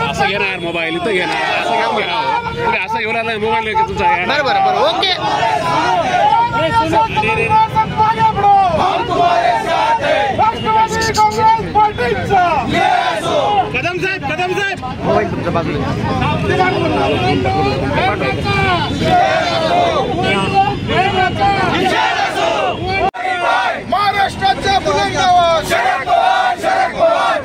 असं घेणार मोबाईल इथं घेणार असं घेऊन घेणार असं घेऊन आला मोबाईल तुमचा बरोबर ओके कदम साहेब मोबाईल तुमच्या बाजूला महाराष्ट्राच्या बुलंदावर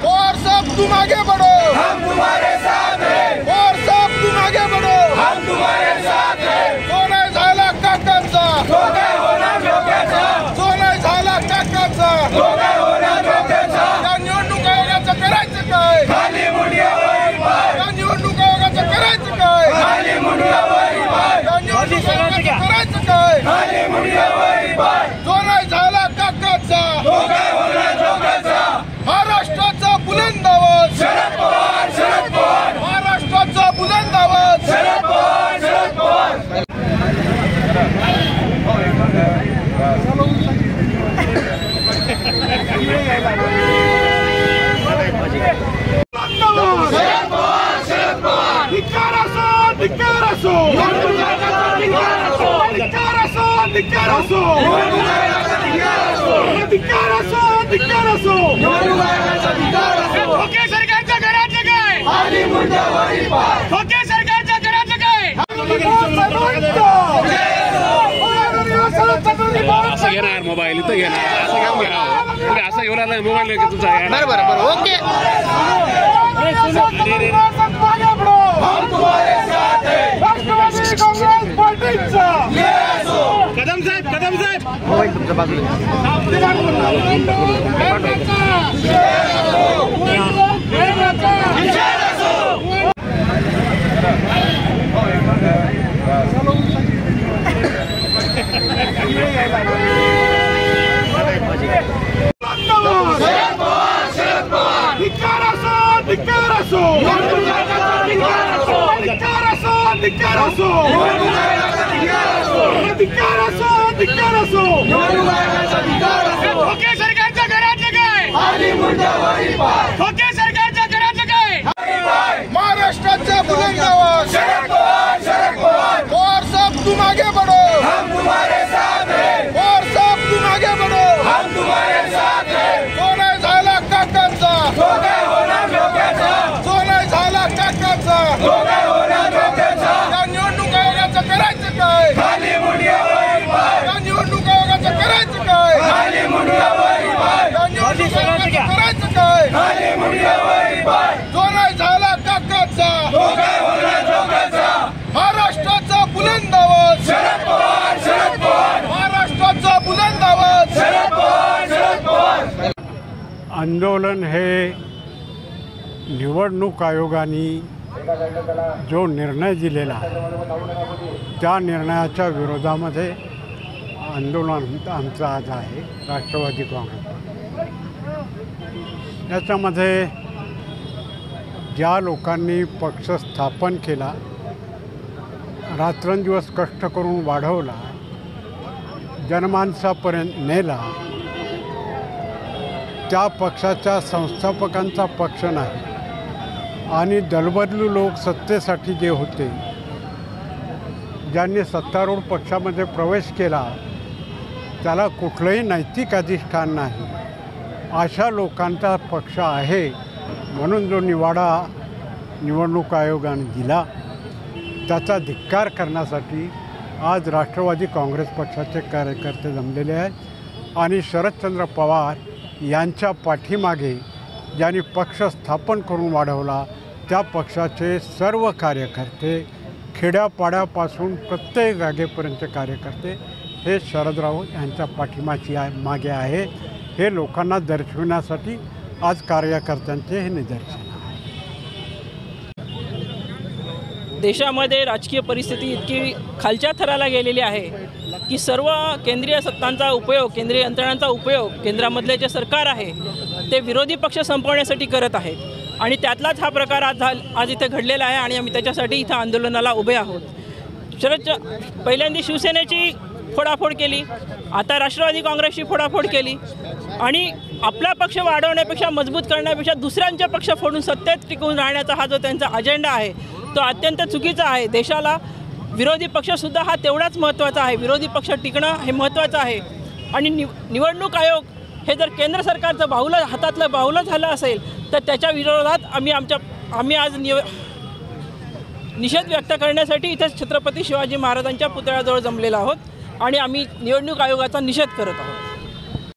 पवार साहब तुम आगे बढ़ो हम तुम्हारे साथ हैं पवार साहब तुम आगे बढ़ो हम तुम्हारे साथ हैं जो नाही झाला काकांचा तो काय होणार डोक्याचा जो नाही झाला काकांचा तो काय होणार डोक्याचा या निवडणूक आयोगाचं करायचं काय खाली मुंड्यावर पाय या निवडणूक आयोगाचं करायचं काय खाली मुंड्यावर पाय या निवडणूक आयोगाचं करायचं काय खाली मुंड्यावर पाय जो नाही झाला काकांचा तो काय होणार डोक्याचा महाराष्ट्राचा बुलंद आवाज शरद पवार महाराष्ट्राचा बुलंद आवाज शरद पवार ओके सरकारच्या घराचं काय खाली मुंड्यावरी पाय ओके सरकारच्या घराचं काय असं घेणार मोबाईल इथं घेणार असं घेऊन घेणार असं घेऊन आला मोबाईल तुमचा बरोबर ओके कदम साहेब मोबाईल तुमच्या बाजूला ओके सरकारच्या घराचं काय खाली मुंड्यावरी पाय ओके सरकारच्या घराचं काय महाराष्ट्राच्या बुलंद आवाज शरद पवार पवार साहब तुम आगे बढ़ो हम तुम्हारे साथ हैं पवार साहब तुम आगे बढ़ो हम तुम्हारे साथ हैं जो नाही झाला काकांचा तो काय होणार डोक्याचा जो नाही झाला काकांचा तो काय होणार डोक्याचा या निवडणूक आयोगाचं करायचं काय खाली मुंड्यावर पाय या निवडणूक आयोगाचं करायचं काय खाली मुंड्यावर पाय या निवडणूक आयोगाचं करायचं काय खाली मुंड्यावर पाय जो नाही झाला काकांचा तो काय होणार डोक्याचा महाराष्ट्राचा बुलंद आवाज शरद पवार महाराष्ट्राचा बुलंद आवाज शरद पवार आंदोलन हे निवडणूक आयोगाने जो निर्णय दिलेला त्या निर्णयाच्या विरोधामध्ये आंदोलन आमचं आज आहे राष्ट्रवादी काँग्रेस. याच्यामध्ये ज्या लोकांनी पक्ष स्थापन केला, रात्रंदिवस कष्ट करून वाढवला, जनमानसापर्यंत नेला, त्या पक्षाच्या संस्थापकांचा पक्ष नाही आणि दलबदलू लोक सत्तेसाठी जे होते, ज्यांनी सत्तारूढ पक्षामध्ये प्रवेश केला, त्याला कुठलंही नैतिक अधिष्ठान नाही, अशा लोकांचा पक्ष आहे. म्हणून जो निवाडा निवडणूक आयोगाने दिला त्याचा धिक्कार करण्यासाठी आज राष्ट्रवादी काँग्रेस पक्षाचे कार्यकर्ते जमलेले आहेत आणि शरदचंद्र पवार यांच्या पाठीमागे ज्यांनी पक्ष स्थापन करून वाढवला त्या पक्षाचे सर्व कार्यकर्ते, खेड्यापाड्यापासून प्रत्येक जागेपर्यंतचे कार्यकर्ते हे शरदराव यांच्या पाठीमाची मागे आहे. हे लोकांना दर्शविण्यासाठी आज कार्यकर्त्यांचे हे निदर्शन आहे. देशामध्ये राजकीय परिस्थिती इतकी खालच्या थराला गेलेली आहे की सर्व केंद्रीय सत्तांचा उपयोग, केंद्रीय यंत्रणांचा उपयोग केंद्रामधले जे सरकार आहे ते विरोधी पक्ष संपवण्यासाठी करत आहे आणि त्यातलाच हा प्रकार आज इथे घडलेला आहे आणि आम्ही त्याच्यासाठी इथं आंदोलनाला उभे आहोत. पहिल्यांदा शिवसेनेची फोडाफोड केली, आता राष्ट्रवादी काँग्रेसची फोडाफोड केली आणि आपला पक्ष वाढवण्यापेक्षा, मजबूत करण्यापेक्षा दुसऱ्यांचे पक्ष फोडून सत्तेत टिकून राहण्याचा हा जो त्यांचा अजेंडा आहे तो अत्यंत चुकीचा आहे. देशाला विरोधी पक्षसुद्धा हा तेवढाच महत्त्वाचा आहे. विरोधी पक्ष टिकणं हे महत्त्वाचं आहे. आणि निवडणूक आयोग हे जर केंद्र सरकारचं बाहुलं, हातातलं बाहुलं झालं असेल तर त्याच्या विरोधात आम्ही आज निषेध व्यक्त करण्यासाठी इथे छत्रपती शिवाजी महाराजांच्या पुतळ्याजवळ जमलेलो आहोत आणि आम्ही निवडणूक आयोगाचा निषेध करत आहोत.